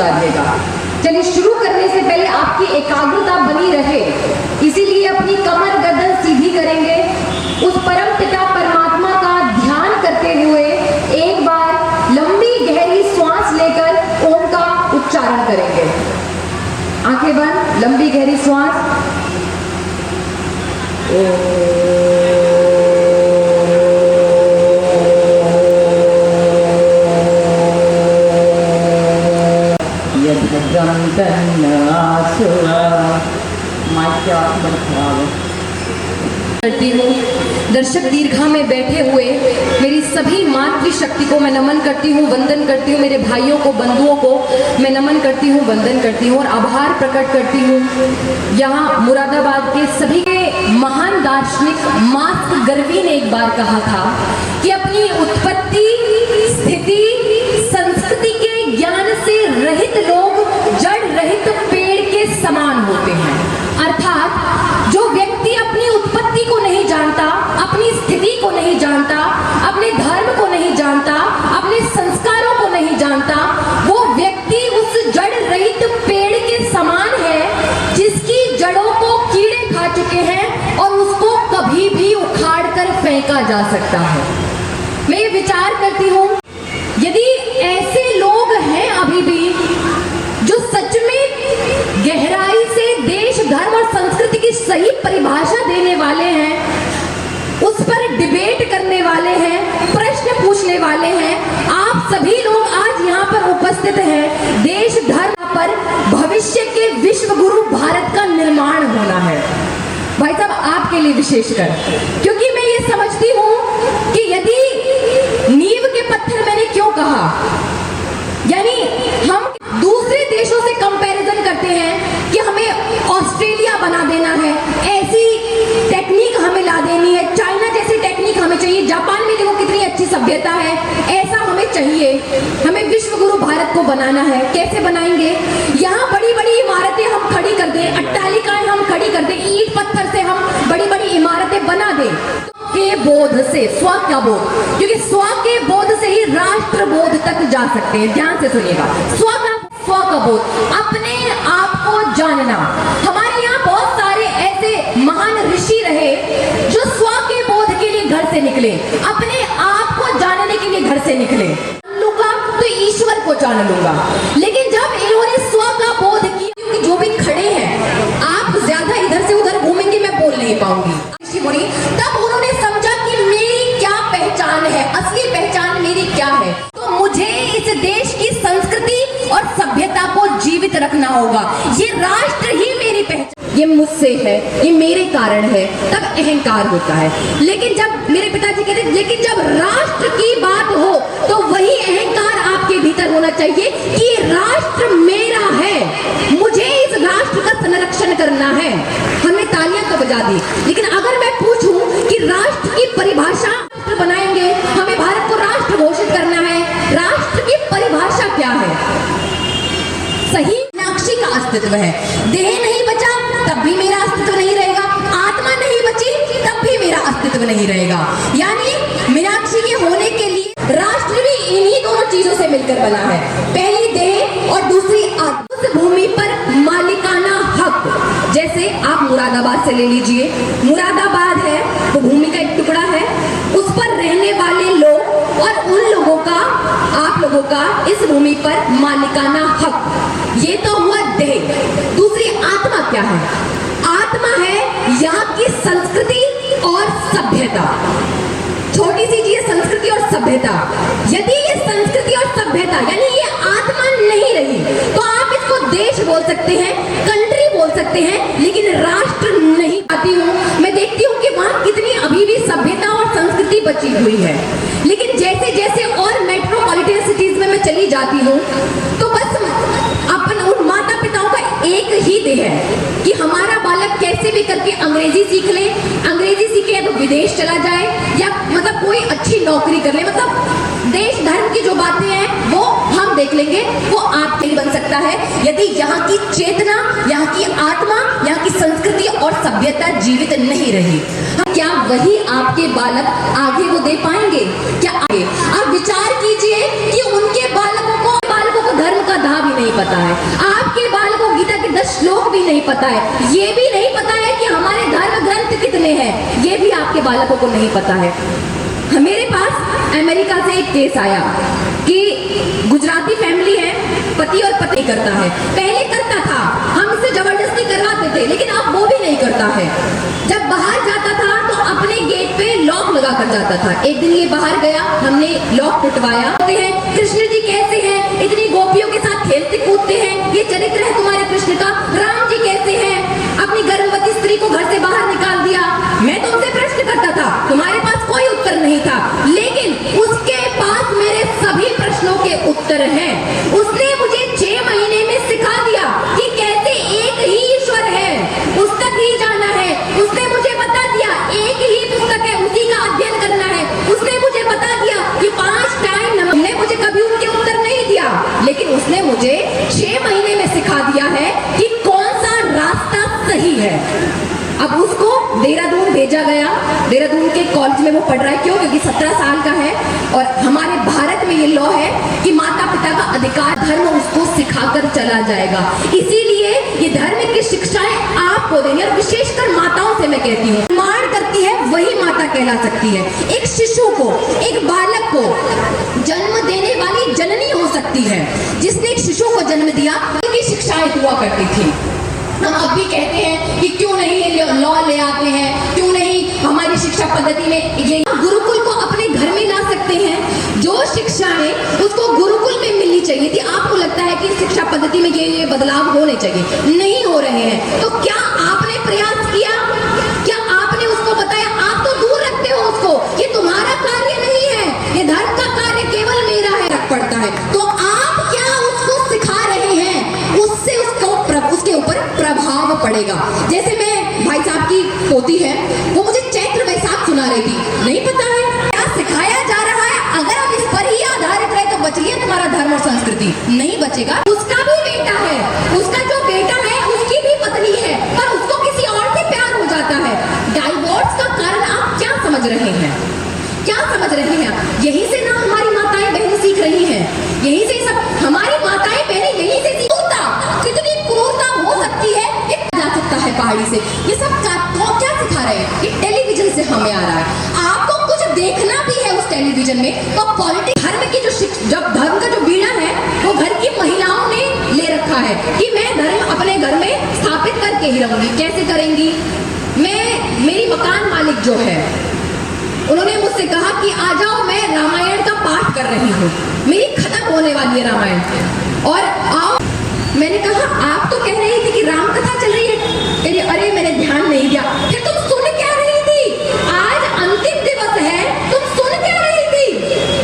गुजारिएगा। चलिए, शुरू करने से पहले आपकी एकाग्रता बनी रहे, इसीलिए अपनी कमर गर्दन सीधी करेंगे। उस परम पिता परमात्मा का ध्यान करते हुए एक बार लंबी गहरी श्वास लेकर ओम का उच्चारण करेंगे। आंखें बंद, लंबी गहरी श्वास। करती हूँ। दर्शक दीर्घा में बैठे हुए मेरी सभी मातृशक्ति को मैं नमन करती हूँ, वंदन करती हूँ। मेरे भाइयों को, बंधुओं को मैं नमन करती हूँ, वंदन करती हूँ और आभार प्रकट करती हूँ। यहाँ मुरादाबाद के सभी के महान दार्शनिक मार्क्स गर्वी ने एक बार कहा था कि अपनी उत्पत्ति, स्थिति, संस्कृति के ज्ञान से रहित लोग जड़ रहित पेड़ के समान होते हैं। अर्थात जो व्यक्ति अपनी उत्पत्ति को नहीं जानता, अपनी स्थिति को नहीं जानता, अपने धर्म को नहीं जानता, अपने संस्कारों को नहीं जानता, वो व्यक्ति उस जड़ रहित पेड़ के समान है जिसकी जड़ों को कीड़े खा चुके हैं और उसको कभी भी उखाड़ कर फेंका जा सकता है। मैं ये विचार करती हूँ, यदि ऐसे लोग हैं अभी भी जो सच में गहराई से देश, धर्म और संस्कृति की सही परिभाषा देने वाले हैं, उस पर डिबेट करने वाले हैं, प्रश्न पूछने वाले हैं, आप सभी लोग आज यहाँ पर उपस्थित हैं। देश धर्म पर भविष्य के विश्व गुरु भारत का निर्माण होना है भाई साहब, आपके लिए विशेषकर, क्योंकि मैं ये समझती हूँ कि यदि नींव के पत्थर, मैंने क्यों कहा, यानी हम दूसरे देशों से कंपैरिजन करते हैं कि हमें ऑस्ट्रेलिया बना देना है, ऐसी टेक्निक हमें ला देनी है, चाइना जैसी टेक्निक हमें चाहिए, जापान में देखो कितनी अच्छी सभ्यता है, ऐसा हमें चाहिए, हमें विश्व गुरु भारत को बनाना है। कैसे बनाएंगे? यहाँ बड़ी बड़ी इमारतें हम खड़ी कर दें, अट्टालिकाएं हम खड़ी कर दें, ईंट पत्थर से हम बड़ी बड़ी इमारतें बना दें के बोध से, स्व का बोध, क्योंकि स्व के बोध से ही राष्ट्र बोध तक जा सकते हैं। ध्यान से सुनिएगा, स्व का बोध, अपने आप को जानना। हमारे यहाँ बहुत सारे ऐसे महान ऋषि रहे जो स्व के बोध के लिए घर से निकले, अपने आप को जानने के लिए घर से निकले। लूंगा तो ईश्वर को जान लूंगा, लेकिन जब इन्होंने स्व का बोध किया, क्योंकि जो भी खड़े हैं, आप ज्यादा इधर से उधर घूमेंगे, मैं बोल नहीं पाऊंगी, तब उन्होंने समझा कि मेरी क्या पहचान है, असली पहचान मेरी क्या है, तो मुझे इस देश की संस्कृति और सभ्यता को जीवित रखना होगा। ये राष्ट्र ही मेरी पहचान, ये मुझसे है, ये मेरे कारण है, तब अहंकार होता है। लेकिन जब मेरे पिताजी कहते, लेकिन जब राष्ट्र की बात हो तो वही अहंकार आपके भीतर होना चाहिए कि राष्ट्र मेरा है, मुझे इस राष्ट्र का संरक्षण करना है। हमने तालियां तो बजा दी, लेकिन अगर मैं पूछूं कि राष्ट्र की परिभाषा बनाएंगे, हमें भारत को राष्ट्र घोषित करना है, राष्ट्र की परिभाषा क्या है? सही मीनाक्षी का अस्तित्व है। देह नहीं बचा तब भी मेरा अस्तित्व नहीं रहेगा, आत्मा नहीं बची तब भी मेरा अस्तित्व नहीं रहेगा। यानी मीनाक्षी के होने के लिए राष्ट्र भी इन्हीं दोनों चीजों से मिलकर बना है, पहली देह और दूसरी आत्मा। उस भूमि पर मालिकाना हक, जैसे आप मुरादाबाद से ले लीजिए, मुरादाबाद है वो भूमि का एक टुकड़ा है, उस पर रहने वाले लोग और उन लोगों का, आप लोगों का इस भूमि पर मालिकाना हक। ये तो हुआ देह। दूसरी आत्मा क्या है? आत्मा है यहाँ की संस्कृति और सभ्यता। छोटी सी चीज, संस्कृति और सभ्यता। यदि ये संस्कृति और सभ्यता यानी ये आत्मा नहीं रही तो आप इसको देश बोल सकते हैं, कंट्री बोल सकते हैं, लेकिन राष्ट्र नहीं। आती हूँ, मैं देखती हूँ कि वहाँ कितनी अभी भी सभ्यता और संस्कृति बची हुई है, लेकिन जैसे जैसे और मेट्रोपॉलिटन सिटीज में मैं चली जाती हूँ तो बस अपन उन माता पिताओं का एक ही देह है कि हमारा बालक कैसे भी करके अंग्रेजी सीख ले, अंग्रेजी सीखे तो विदेश चला जाए या मतलब कोई अच्छी नौकरी कर ले, मतलब देश धर्म की जो बातें हैं वो हम देख लेंगे, वो आपके लिए बन सकता है यदि यहाँ की चेतना, यहाँ की आत्मा, यहाँ की संस्कृति और सभ्यता जीवित नहीं रही। क्या वही आपके बालक आगे वो दे पाएंगे? क्या आगे? आप विचार कीजिए कि उनके बालकों को धर्म का आधा भी नहीं पता है, आपके बालक को गीता के 10 श्लोक भी नहीं पता है, ये भी नहीं पता है कि हमारे धर्म ग्रंथ कितने हैं, ये भी आपके बालकों को नहीं पता है। मेरे पास अमेरिका से एक केस आया कि गुजराती फैमिली है, पति और पत्नी करता है, पहले करता था, हम इससे जबरदस्ती करवाते थे, लेकिन अब वो भी नहीं करता है। जब बाहर जाता था तो अपने गेट पे लॉक लगा कर जाता था। एक दिन ये बाहर गया, हमने लॉक टुटवाया। कृष्ण जी कैसे हैं, इतनी गोपियों के साथ खेलते कूदते हैं, ये चरित्र है तुम्हारे कृष्ण का। राम जी कैसे हैं, अपनी गर्भवती स्त्री को घर से बाहर निकाल दिया। मैं तो उनसे प्रश्न करता था, तुम्हारे पास कोई उत्तर नहीं था, लेकिन उसके पास मेरे सभी प्रश्नों के उत्तर हैं। उसने मुझे 6 महीने में सिखा दिया कि कैसे एक ही ईश्वर है, उस तक ही जाना है। उसने मुझे बता दिया एक ही पुस्तक है, उसी का अध्ययन करना है। उसने मुझे बता दिया कि 5 टाइम नमन। ने मुझे कभी उनके उत्तर नहीं दिया, लेकिन उसने मुझे 6 महीने में सिखा दिया है कि कौन सा रास्ता सही है। अब उसको देहरादून भेजा गया, देहरादून के कॉलेज में वो पढ़ रहा है। क्यों? क्योंकि 17 साल का है और हमारे भारत में ये लॉ है कि माता पिता का अधिकार, धर्म उसको सिखाकर चला जाएगा। इसीलिए ये धर्म की शिक्षाएं आपको देनी, और विशेषकर माताओं से मैं कहती हूँ, मार करती है वही माता कहला सकती है। एक शिशु को, एक बालक को जन्म देने वाली जननी हो सकती है। जिसने एक शिशु को जन्म दिया, उनकी शिक्षाएं हुआ करती थी। हम अब भी कहते हैं कि क्यों नहीं ये लॉ ले आते हैं, क्यों नहीं हमारी शिक्षा पद्धति में ये गुरुकुल को अपने घर में ला सकते हैं। जो शिक्षा है उसको गुरुकुल में मिलनी चाहिए थी। आपको लगता है कि शिक्षा पद्धति में ये बदलाव होने चाहिए, नहीं हो रहे हैं, तो क्या आपने प्रयास किया? क्या आपने उसको बताया? आप तो दूर रखते हो उसको, ये तुम्हारा कार्य नहीं है, ये धर्म का कार्य केवल मेरा है, रख पड़ता है। तो आप क्या उसको सिखा रहे हैं? उससे उसको उसके ऊपर प्रभाव पड़ेगा। जैसे मैं भाई साहब की पोती है, वो मुझे चैत्र वैसाख सुना रही थी, नहीं पता है क्या सिखाया जा रहा है। अगर आप इस पर ही आधारित रहे तो बच गया तुम्हारा धर्म और संस्कृति, नहीं बचेगा। उसका भी बेटा है, उसका जो बेटा है उसकी भी पत्नी है, पर उसको किसी और से प्यार हो जाता है। डाइवोर्स का कारण आप क्या समझ रहे हैं? क्या समझ रहे हैं? यही से ना हमारी माताएं बहनें सीख रही हैं, यही से सब हमारी माताएं बहनें यही से क्रूरता, कितनी क्रूरता हो सकती है, ये जा सकता है पहाड़ी से। ये सब क्या सिखा रहे हैं? ये टेलीविजन से हमें आ रहा है। आपको कुछ देखना भी है उस टेलीविजन में, तो पॉलिटिक्स, धर्म की जब धर्म का जो बीड़ा है वो घर की महिलाओं ने ले रखा है कि मैं धर्म अपने घर में स्थापित करके ही रहूंगी। कैसे करेंगी? मेरी मकान मालिक जो है, उन्होंने मुझसे कहा कि आ जाओ, मैं रामायण का पाठ कर रही हूँ, मेरी खत्म होने वाली है रामायण, और आओ। मैंने कहा आप तो कह रही थी कि राम कथा चल रही है। अरे मैंने ध्यान नहीं दिया। फिर तुम सुन क्या रही थी? आज अंतिम दिवस है, तुम सुन क्या रही थी?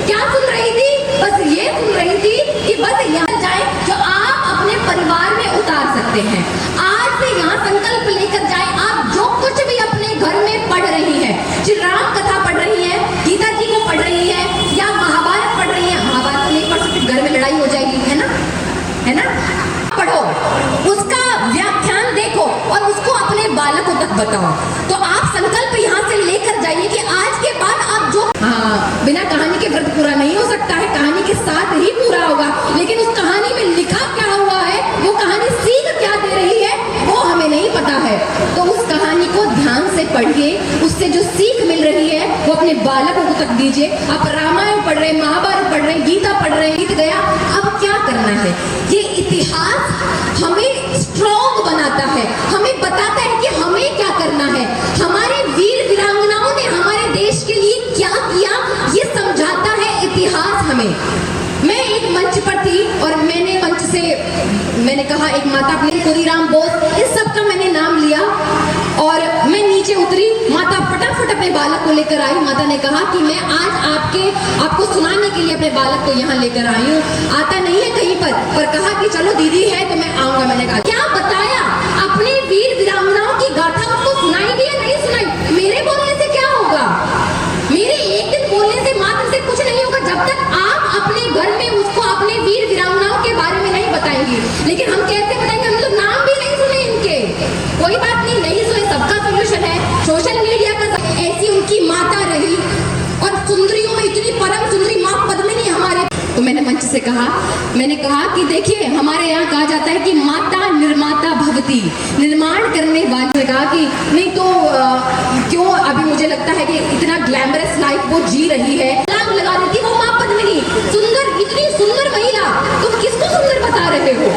क्या सुन रही थी? बस ये सुन रही थी कि बस यहाँ जाए जो आप अपने परिवार में उतार सकते हैं। आज से यहाँ संकल्प लेकर जाए, आप जो कुछ भी अपने घर में पढ़ रही है, श्री राम कथा पढ़ रही है, गीता जी को पढ़ रही है, या महाभारत पढ़ रही है। महाभारत तो नहीं पढ़ सकती, घर में लड़ाई हो जाएगी, है ना, है ना? पढ़ो, उसका व्याख्यान देखो और उसको अपने बालकों तक बताओ। तो आप संकल्प यहाँ से लेकर जाइए कि आज के बाद आप जो, बिना कहानी के व्रत पूरा नहीं हो सकता है, कहानी के साथ ही पूरा होगा, लेकिन उस कहानी में लिखा क्या हुआ है, वो कहानी सीख क्या दे रही है, वो हमें नहीं पता है। तो उस कहानी को ध्यान से पढ़िए, उससे जो सीख मिल रही है वो अपने बालकों को तक दीजिए। आप रामायण पढ़ रहे हैं, महाभारत पढ़ रहे हैं, गीता पढ़ रहे हैं, गीत गया, अब क्या करना है? ये इतिहास हमें स्ट्रॉन्ग बनाता है, हमें बताता है कि हमें क्या करना है। हमारे वीर वीरांगनाओं ने हमारे देश के लिए क्या किया, ये समझाता है इतिहास हमें। मैं एक मंच पर थी और मैंने कहा, एक माता अपने खुदीराम बोस, इस सब का मैंने नाम लिया और मैं नीचे उतरी। माता फटाफट अपने बालक को लेकर आई। माता ने कहा कि मैं आज आपको सुनाने के लिए अपने बालक को यहाँ लेकर आई हूँ। आता नहीं है कहीं पर कहा कि चलो दीदी है तो मैं आऊंगा। मैंने कहा क्या बताया? अपने वीर वीरांगनाओं की गाथा उसको सुनाई दी या नहीं सुनाई? मेरे बोलने से क्या होगा? मेरे एक दिन बोलने से मात्र से कुछ नहीं होगा जब तक आप अपने घर में उसको अपने वीर वीरांगनाओं के बारे में नहीं बताएंगे। लेकिन हम कैसे बताएंगे? हम लोग नाम भी नहीं सुने इनके। कोई बात नहीं सुने, सबका सोल्यूशन है सोशल मीडिया का। ऐसी उनकी माता रही और सुंदरियों में इतनी परम सुंदरी माँ पद्मिनी हमारे। तो मैंने मंच से कहा, मैंने कहा कि देखिए हमारे यहाँ कहा जाता है कि माता निर्माता भवती, निर्माण करने वाले ने कहा कि नहीं तो क्यों अभी मुझे लगता है कि इतना ग्लैमरस लाइफ वो जी रही है, नाम लगा देती वो माँ पद्मिनी, सुंदर, इतनी सुंदर महिला, तुम किसको सुंदर बता रहे हो?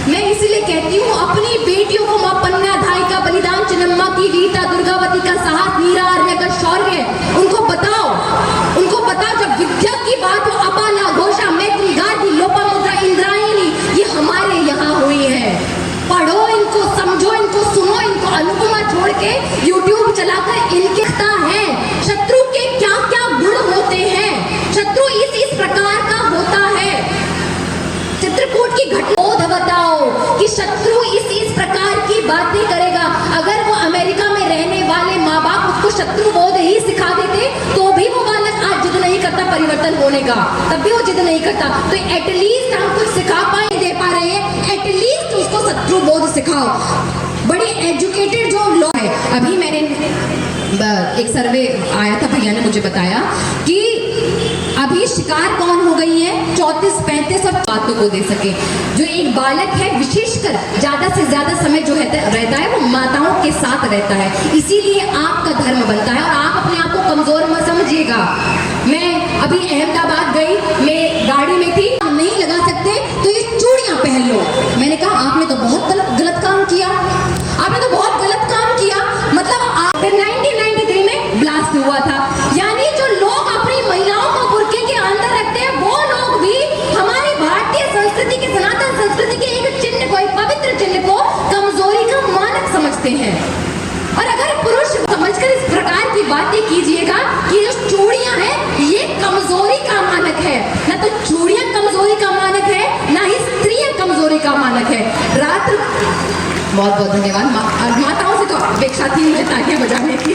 मैं इसीलिए कहती हूँ अपनी बेटियों को माँ पन्नाधाय का बलिदान, चिन्नम्मा की वीरता, दुर्गावती का साहस, मीरा आर्य का शौर्य उनको बताओ, उनको बताओ। जब विद्या की बात हो, अपाना घोषा, मैत्री गादी, लोपामुद्रा, इंद्रायणी, ये हमारे यहाँ हुई है। पढ़ो इनको, समझो इनको, सुनो इनको। अनुपमा छोड़ के यूट्यूब चलाकर इनके है शत्रु के क्या क्या गुण होते हैं, शत्रु इस प्रकार का होता है। चित्रकूट की घटना बताओ कि शत्रु इस प्रकार की बातें करेगा। अगर वो अमेरिका में रहने वाले माँ बाप उसको शत्रु बोध ही सिखा देते तो भी वो बालक आज जिद नहीं करता परिवर्तन होने का, तब भी वो जिद नहीं करता। तो एटलीस्ट हम कुछ सिखा पाए, दे पा रहे हैं, एटलीस्ट उसको शत्रु बोध सिखाओ। बड़ी एजुकेटेड जो लोग है, अभी मैंने एक सर्वे आया था, भैया ने मुझे बताया कि अभी शिकार कौन हो गई है, 34-35 और बातों को दे सके। जो एक बालक है विशेषकर ज्यादा से ज्यादा समय जो रहता है वो माताओं के साथ रहता है, इसीलिए आपका धर्म बनता है। और आप अपने आप को कमजोर मत समझिएगा। मैं अभी अहमदाबाद गई, मैं गाड़ी में थी, नहीं लगा सकते तो ये चूड़ियां पहन लो। मैंने कहा आपने तो बहुत गलत काम किया, आपने तो बहुत गलत काम किया। मतलब 1993 में ब्लास्ट हुआ था, यानी जो लोग अपनी महिलाओं को बुर्के के अंदर रखते हैं वो लोग भी हमारी भारतीय संस्कृति के, सनातन संस्कृति के एक चिन्ह को, एक पवित्र चिन्ह को कमजोरी का मानक समझते हैं। और अगर पुरुष समझकर इस प्रकार की बातें कीजिएगा कि जो चूड़ियां हैं ये कमजोरी का मानक है, ना तो चूड़ियां कमजोरी का मानक है, ना ही स्त्रियां कमजोरी का मानक है। रात्र बहुत बहुत धन्यवाद। माताओं से तो अपेक्षा थी मुझे तालियां बजाने की।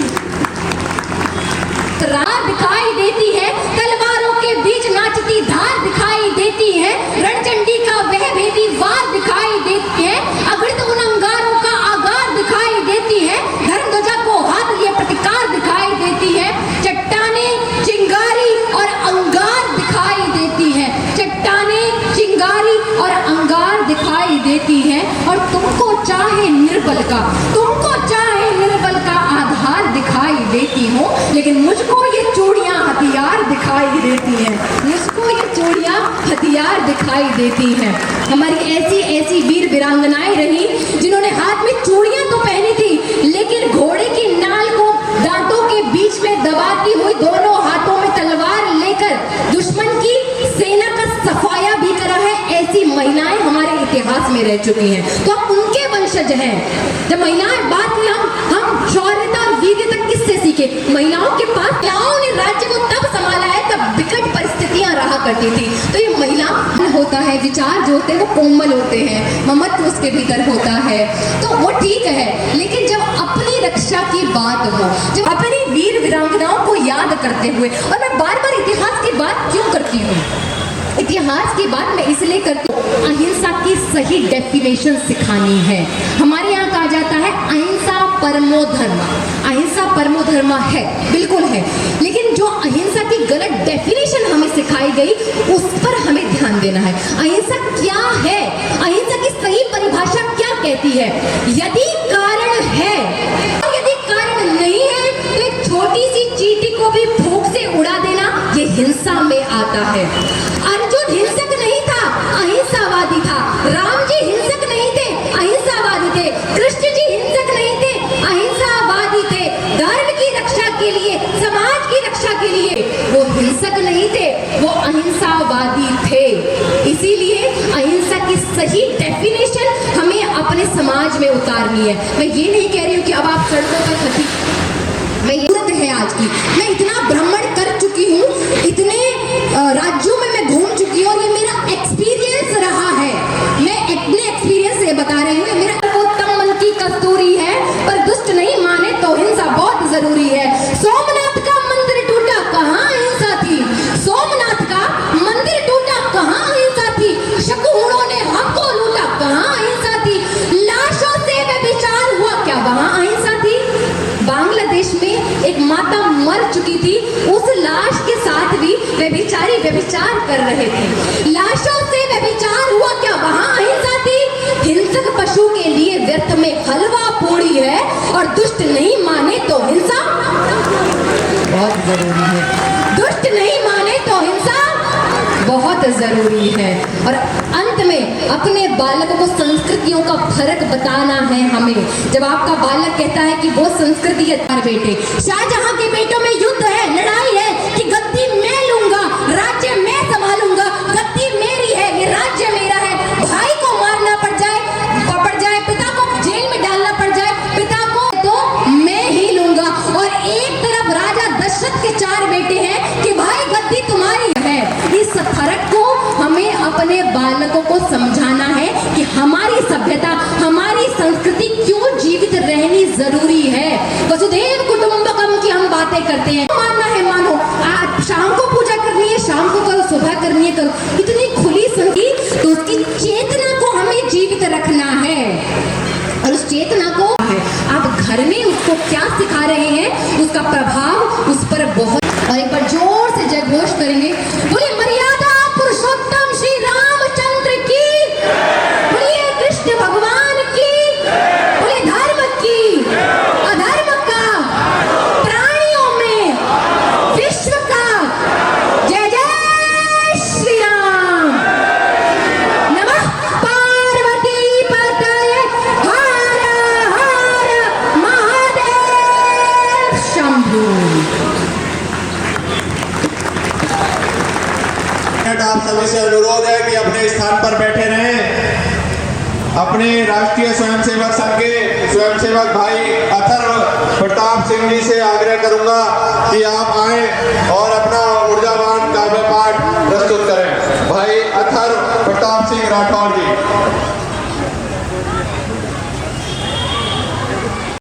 रात दिखाई देती है, तलवारों के बीच नाचती धार दिखाई देती है, रणचंडी का वह भेदी वार दिखाई देती है, अगणित उन अंगारों का आगार दिखाई देती है, धर्म ध्वजा को हाथ लिए प्रतिकार दिखाई देती है, चट्टाने चिंगारी और अंगार दिखाई देती है, चट्टाने चिंगारी और अंगार दिखाई देती है। और तुमको चाहे निर्बल का, तुमको चाहे निर्बल का आधार दिखाई देती हो, लेकिन मुझको ये चूड़ियां हथियार दिखाई देती हैं, मुझको ये चूड़ियां हथियार दिखाई देती हैं। हमारी ऐसी ऐसी वीर वीरांगनाएं रही जिन्होंने हाथ में चूड़ियां तो पहनी थी, लेकिन घोड़े की नाल को दांतों के बीच में दबाती हुई, दोनों हाथों में तलवार लेकर दुश्मन की सेना का सफाया भी करा है। ऐसी महिलाएं हमारे इतिहास में रह चुकी हैं, तो हम उनके वंशज हैं। जब महिलाएं बात की, हम शौर्यता और वीरता किससे सीखे? महिलाओं के पास, महिलाओं ने राज्य को तब संभाला है तब विकट परिस्थितियां रहा करती थी। तो ये महिला होता है, विचार जो होते हैं वो कोमल होते हैं, ममत्व उसके भीतर होता है, तो वो ठीक है। लेकिन जब अपनी रक्षा की बात हो, जब अपनी वीर वीरांगनाओं को याद करते हुए, और मैं बार बार इतिहास की बात क्यों करती हूँ, इतिहास की बात मैं इसलिए करती हूँ, अहिंसा की सही डेफिनेशन सिखानी है। हमारे यहाँ कहा जाता है अहिंसा परमो धर्म, अहिंसा परमो धर्म है, बिल्कुल है, लेकिन जो अहिंसा की गलत डेफिनेशन हमें सिखाई गई उस पर हमें ध्यान देना है। अहिंसा क्या है, अहिंसा की सही परिभाषा क्या कहती है? यदि कारण है, यदि कारण नहीं है तो एक छोटी सी चींटी को भी फूंक से उड़ा देना ये हिंसा में आता है। अर्जुन हिंसक नहीं था, अहिंसावादी था। राम जी हिंसक नहीं थे, अहिंसावादी थे। कृष्ण जी हिंसक नहीं थे, अहिंसावादी थे। धर्म की रक्षा के लिए, समाज की रक्षा के लिए वो हिंसक नहीं थे, वो अहिंसावादी थे। इसीलिए अहिंसा की सही डेफिनेशन हमें अपने समाज में उतारनी है। मैं ये नहीं कह रही हूँ कि अब आप सड़कों पर खती, मैं ये है आज की, मैं इतना भ्रमण कर चुकी हूँ, इतने राज्यों में मैं घूम चुकी हूँ, और ये मेरा एक्सपीरियंस रहा है। मैं अपने एक्सपीरियंस से बता रही हूँ। मेरा उत्तम मन की कस्तूरी है, पर दुष्ट नहीं माने तो हिंसा बहुत जरूरी है। सोमनाथ का मंदिर टूटा, कहाँ अहिंसा थी? सोमनाथ का मंदिर टूटा, कहाँ अहिंसा थी? शकुनों ने हमको लूटा, कहाँ अहिंसा थी? लाशों से व्यभिचार हुआ, क्या वहाँ अहिंसा थी? बांग्लादेश में एक माता मर मर चुकी थी, उस लाश के साथ भी व्यभिचारी व्यभिचार कर रहे थे। लाशों से व्यभिचार हुआ, क्या वहां अहिंसा थी? हिंसक पशु के लिए व्यर्थ में हलवा पूरी है, और दुष्ट नहीं माने तो हिंसा बहुत जरूरी है। दुष्ट नहीं माने तो हिंसा बहुत जरूरी है। और अंत में अपने बालकों को संस्कृतियों का फर्क बताना है हमें। जब आपका बालक कहता है कि वो संस्कृति है, बेटे शाहजहां के बेटों में युद्ध है, लड़ाई है कि गद्दी मैं लूंगा, राज्य मैं संभालूंगा, गद्दी मेरी है, ये राज्य मेरा है। भाई को मारना पड़ जाए, पिता को जेल में डालना पड़ जाए, पिता को तो मैं ही लूंगा। और एक तरफ राजा दशरथ के 4 बेटे हैं कि भाई गद्दी तुम्हारी है। इस फर्क को हमें अपने बालकों को समझाना है कि हमारी सभ्यता, हमारी संस्कृति क्यों जीवित रहनी जरूरी है। वसुधैव कुटुंबकम की हम बातें करते हैं, मानना है मानो, आज शाम को पूजा करनी है शाम को करो, सुबह करनी है करो। इतनी खुली संस्कृति, तो उसकी चेतना को हमें जीवित रखना है। और उस चेतना को आप घर में उसको क्या सिखा रहे हैं, उसका प्रभाव उस पर बहुत। और एक बार जोर से जयघोष करेंगे, बोलिए मर्यादा पुरुषोत्तम श्री रामचंद्र की, बोलिए कृष्ण भगवान की, बोलिए धर्म की, अधर्म का, प्राणियों में, विश्व का। जय जय श्री राम। नमः पार्वती पतये, हर हर महादेव शंभू। आप सभी से अनुरोध है कि अपने स्थान पर बैठे रहें। अपने राष्ट्रीय स्वयंसेवक संघ के स्वयंसेवक भाई अथर्व प्रताप सिंह जी से आग्रह करूंगा कि आप आए